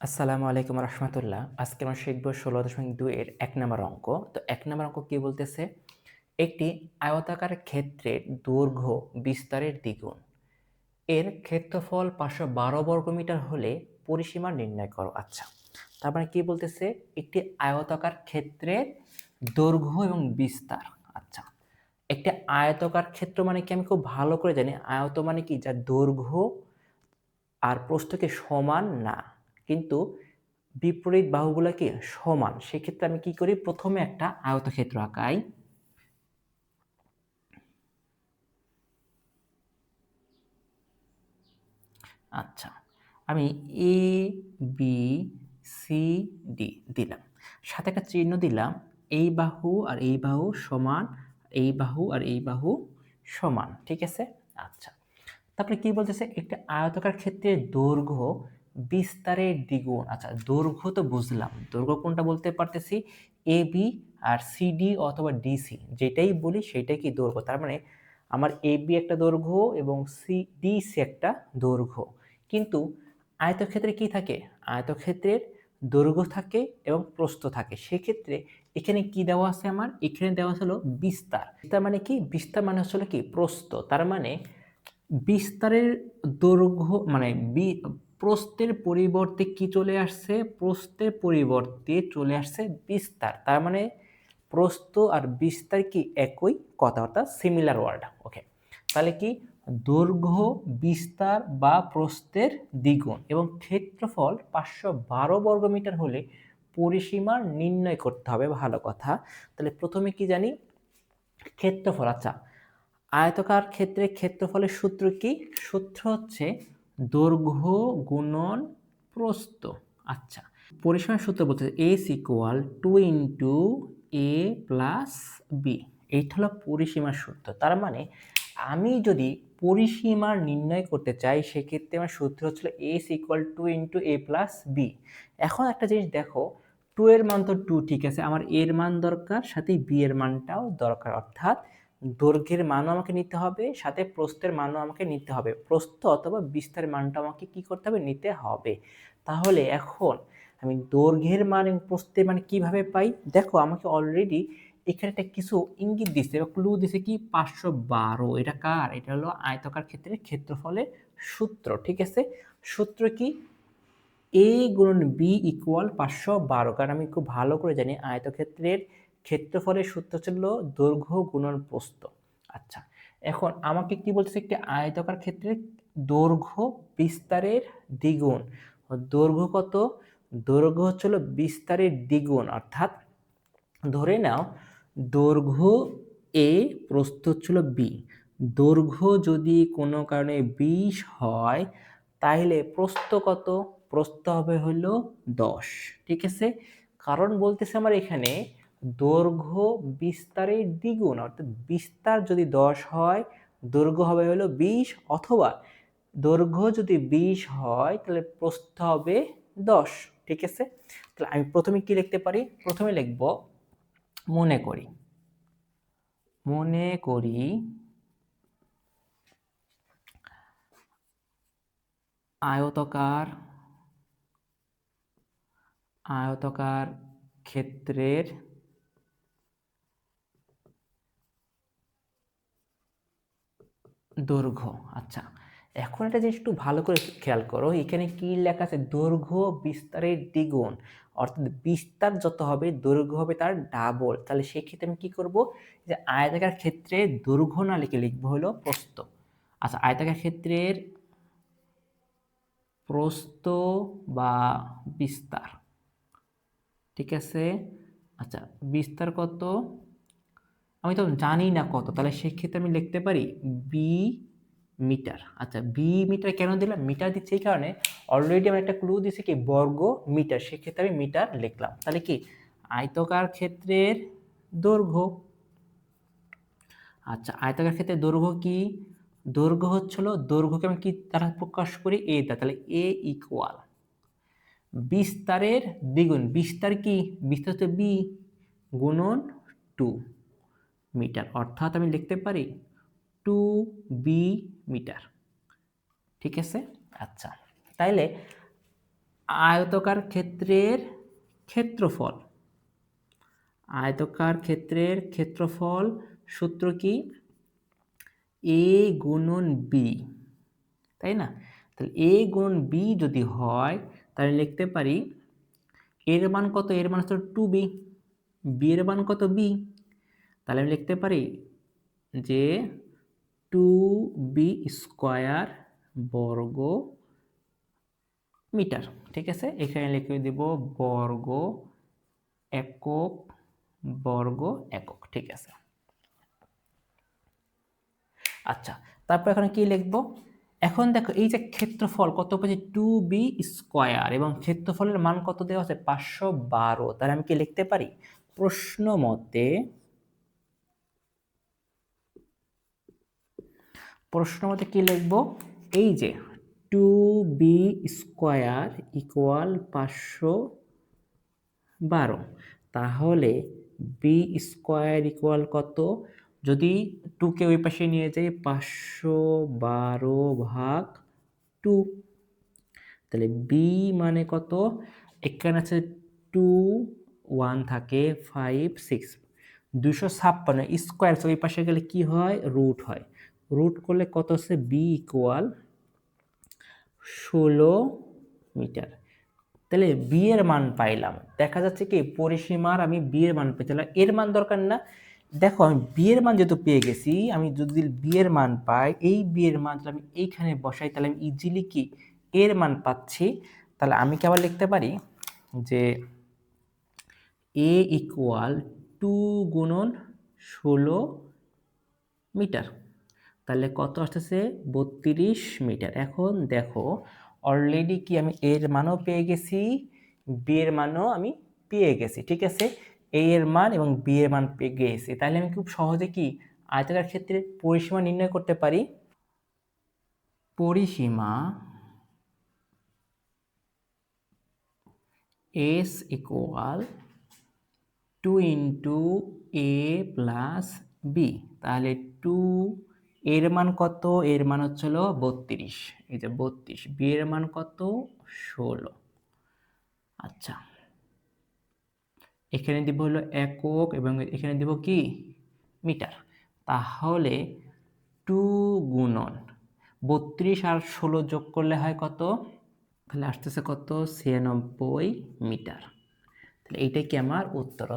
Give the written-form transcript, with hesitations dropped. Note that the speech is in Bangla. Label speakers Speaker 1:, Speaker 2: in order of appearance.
Speaker 1: আসসালামু আলাইকুম রহমতুল্লাহ। আজকে আমরা শিখব 16.2 এর ১ নম্বর অঙ্ক। তো ১ নম্বর অঙ্ক কি বলতেছে? একটি আয়তাকার ক্ষেত্রের দৈর্ঘ্য বিস্তারের দ্বিগুণ। এর ক্ষেত্রফল 512 বর্গমিটার হলে পরিসীমা নির্ণয় করো। আচ্ছা, তার মানে কি বলতেছে? একটি আয়তাকার ক্ষেত্রের দৈর্ঘ্য এবং বিস্তার। আচ্ছা, একটা আয়তাকার ক্ষেত্র মানে কি আমি খুব ভালো করে জানি। আয়ত মানে কি? যার দৈর্ঘ্য আর প্রস্থকে সমান না, কিন্তু বিপরীত বাহুগুলা কি সমান। সেক্ষেত্রে আমি কি করি? প্রথমে একটা আয়তক্ষেত্র আঁকাই। আচ্ছা, আমি এ বি সি ডি দিলাম, সাথে একটা চিহ্ন দিলাম। এই বাহু আর এই বাহু সমান, এই বাহু আর এই বাহু সমান। ঠিক আছে। আচ্ছা, তারপরে কি বলতেছে? একটা আয়তাকার ক্ষেত্রে দৈর্ঘ্য বিস্তারের দ্বিগুণ। আচ্ছা, দৈর্ঘ্য তো বুঝলাম, দৈর্ঘ্য কোনটা বলতে পারতেছি? এ বি আর সিডি অথবা ডিসি, যেটাই বলি সেটাই কি দৈর্ঘ্য। তার মানে আমার এ বি একটা দৈর্ঘ্য এবং সি ডিসি একটা দৈর্ঘ্য। কিন্তু আয়তক্ষেত্রে কি থাকে? আয়তক্ষেত্রের দৈর্ঘ্য থাকে এবং প্রস্থ থাকে। সেক্ষেত্রে এখানে কি দেওয়া আছে? আমার এখানে দেওয়া হলো বিস্তার। বিস্তার মানে কি? বিস্তার মানে হচ্ছে কি প্রস্থ। তার মানে বিস্তারের দৈর্ঘ্য মানে প্রস্থের পরিবর্তে কি চলে আসছে? প্রস্থের পরিবর্তে চলে আসছে বিস্তার। তার মানে প্রস্থ আর বিস্তার কি একই কথা, অর্থাৎ সিমিলার ওয়ার্ড। ওকে, তাহলে কি? দৈর্ঘ্য বিস্তার বা প্রস্থের দ্বিগুণ এবং ক্ষেত্রফল 512 বর্গমিটার হলে পরিসীমা নির্ণয় করতে হবে। ভালো কথা। তাহলে প্রথমে কি জানি? ক্ষেত্রফল। আচ্ছা, আয়তাকার ক্ষেত্রে ক্ষেত্রফলের সূত্র কি? সূত্র হচ্ছে দৈর্ঘ্য গুণন প্রস্থ। আচ্ছা, পরিসীমার সূত্র বলতে এস ইকুয়াল 2 ইন্টু এ প্লাস বি। এইটা হলো পরিসীমার সূত্র। তার মানে আমি যদি পরিসীমা নির্ণয় করতে চাই, সেক্ষেত্রে আমার সূত্র হচ্ছিল এস ইকুয়াল 2 ইন্টু এ প্লাস বি। এখন একটা জিনিস দেখো, 2 এর মান তো 2, ঠিক আছে, আমার এর মান দরকার, সাথে বি এর মানটাও দরকার। অর্থাৎ দৈর্ঘ্যের মানও আমাকে নিতে হবে, সাথে প্রস্থের মানও আমাকে নিতে হবে। প্রস্থ অথবা বিস্তারের মানটা আমাকে কি করতে হবে? নিতে হবে। তাহলে এখন আমি দৈর্ঘ্যের মান এবং প্রস্থের মান কিভাবে পাই? দেখো, আমাকে অলরেডি এখানে একটা কিছু ইঙ্গিত দিচ্ছে বা ক্লু দিছে কি? 512। এটা কার? এটা হলো আয়তাকার ক্ষেত্রের ক্ষেত্রফলের সূত্র। ঠিক আছে। সূত্র কি? এ গুণন বি ইকুয়াল 512। কারণ আমি খুব ভালো করে জানি আয়তক্ষেত্রের ক্ষেত্রফলের সূত্র ছিল দৈর্ঘ্য গুণন প্রস্থ। আচ্ছা, এখন আমাকে কি বলতেছে? একটি আয়তাকার ক্ষেত্রের দৈর্ঘ্য বিস্তারের দ্বিগুণ। দৈর্ঘ্য কত? দৈর্ঘ্য হচ্ছিল বিস্তারের দ্বিগুণ। অর্থাৎ ধরে নাও দৈর্ঘ্য এ, প্রস্থ হচ্ছিল বি। দৈর্ঘ্য যদি কোনো কারণে 20 হয়, তাহলে প্রস্থ কত? প্রস্থ হবে হলো 10। ঠিক আছে। কারণ বলতেছে আমার এখানে দৈর্ঘ্য বিস্তারের দ্বিগুণ, অর্থাৎ বিস্তার যদি 10 হয়, দৈর্ঘ্য হবে হলো 20, অথবা দৈর্ঘ্য যদি 20 হয় তাহলে প্রস্থ হবে 10। ঠিক আছে। তাহলে আমি প্রথমে কি লিখতে পারি? প্রথমে লিখব মনে করি, মনে করি আয়তাকার আয়তাকার ক্ষেত্রের দৈর্ঘ্য। আচ্ছা, এখন একটা জিনিস একটু ভালো করে খেয়াল করো, এখানে কি লেখা আছে? দৈর্ঘ্য বিস্তারের দ্বিগুণ। অর্থাৎ বিস্তার যত হবে, দৈর্ঘ্য হবে তার ডাবল। তাহলে সেক্ষেত্রে আমি কি করব? যে আয়তাকার ক্ষেত্রে দৈর্ঘ্য না লিখে লিখবো হলো প্রস্থ। আচ্ছা, আয়তাকার ক্ষেত্রের প্রস্থ বা বিস্তার। ঠিক আছে। আচ্ছা, বিস্তার কত? আমি তো জানি না কত, তাহলে সেক্ষেত্রে আমি লিখতে পারি বি মিটার। আচ্ছা, বি মিটার কেন দিলাম? মিটার দিচ্ছি এই কারণে, অলরেডি আমার একটা ক্লু দিছে কি? বর্গ মিটার। সেক্ষেত্রে আমি মিটার লিখলাম। তাহলে কি? আয়তাকার ক্ষেত্রের দৈর্ঘ্য। আচ্ছা, আয়তাকার ক্ষেত্রে দৈর্ঘ্য কি? দৈর্ঘ্য হচ্ছিল, দৈর্ঘ্যকে আমি কি দ্বারা প্রকাশ করি? এ দ্বারা। তাহলে এ ইকুয়াল বিস্তারের দ্বিগুণ। বিস্তার কি? বিস্তার হচ্ছে বি গুণন 2 মিটার। অর্থাৎ আমি লিখতে পারি 2 বি মিটার। ঠিক আছে। আচ্ছা, তাইলে আয়তকার ক্ষেত্রের ক্ষেত্রফল, আয়তকার ক্ষেত্রের ক্ষেত্রফল সূত্র কি? এ গুণন বি, তাই না? তাহলে এ গুণন বি যদি হয় তাহলে লিখতে পারি এর মান কত? এর মান হচ্ছে 2b, বি এর মান কত? বি। তাহলে আমি লিখতে পারি যে 2b স্কয়ার বর্গ মিটার। ঠিক আছে, এখানে লিখে দিব বর্গ একক, বর্গ একক। ঠিক আছে, আচ্ছা তারপর এখানে কি লিখব? এখন দেখো এই যে ক্ষেত্রফল কত পেয়েছি? 2b স্কয়ার, এবং ক্ষেত্রফলের মান কত দেওয়া আছে? 512। তাহলে আমি কি লিখতে পারি? প্রশ্ন মতে, কি লিখব? এই যে 2b স্কয়ার ইকুয়াল 512, তাহলে বি স্কয়ার ইকুয়াল কত? যদি 2 কে ওই পাশে নিয়ে যাই, 512/2, তাহলে বি মানে কত? এখানে আছে 2, 1 থাকে 5, 6, 256 স্কয়ার, ওই পাশে গেলে কি হয়? রুট হয়। রুট করলে কত আছে? B equal 16 metre. তাহলে বি এর মান পাইলাম। দেখা যাচ্ছে কি পরিসীমার আমি বি এর মান পেতে, এর মান দরকার না। দেখো আমি বি এর মান যেহেতু পেয়ে গেছি, আমি যদি বি এর মান পাই, এই বি এর মান যদি আমি এইখানে বসাই, তাহলে আমি ইজিলি কি এর মান পাচ্ছি। তাহলে আমি কি আবার লিখতে পারি যে এ ইকুয়াল 2 গুণন 16 মিটার। তাহলে কত আসতেছে? 32 মিটার। এখন দেখো অলরেডি কি আমি এর মানও পেয়ে গেছি, বি এর মানও আমি পেয়ে গেছি। ঠিক আছে, এ এর মান এবং বি এর মান পেয়ে গেছি। তাহলে আমি খুব সহজে কি আয়তাকার ক্ষেত্রে পরিসীমা নির্ণয় করতে পারি। পরিসীমা এস ইকুয়াল 2 ইন্টু এ প্লাস বি। তাহলে 2 এর মান কত? এর মান হচ্ছে 32, এই যে 32। বি এর মান কত? 16। আচ্ছা, এখানে দিব হলো একক এবং এখানে দিব কি? মিটার। তাহলে 2 গুণন 32 আর 16 যোগ করলে হয় কত? তাহলে আসতেছে কত? 96 মিটার। তাহলে এইটাই কি আমার উত্তর।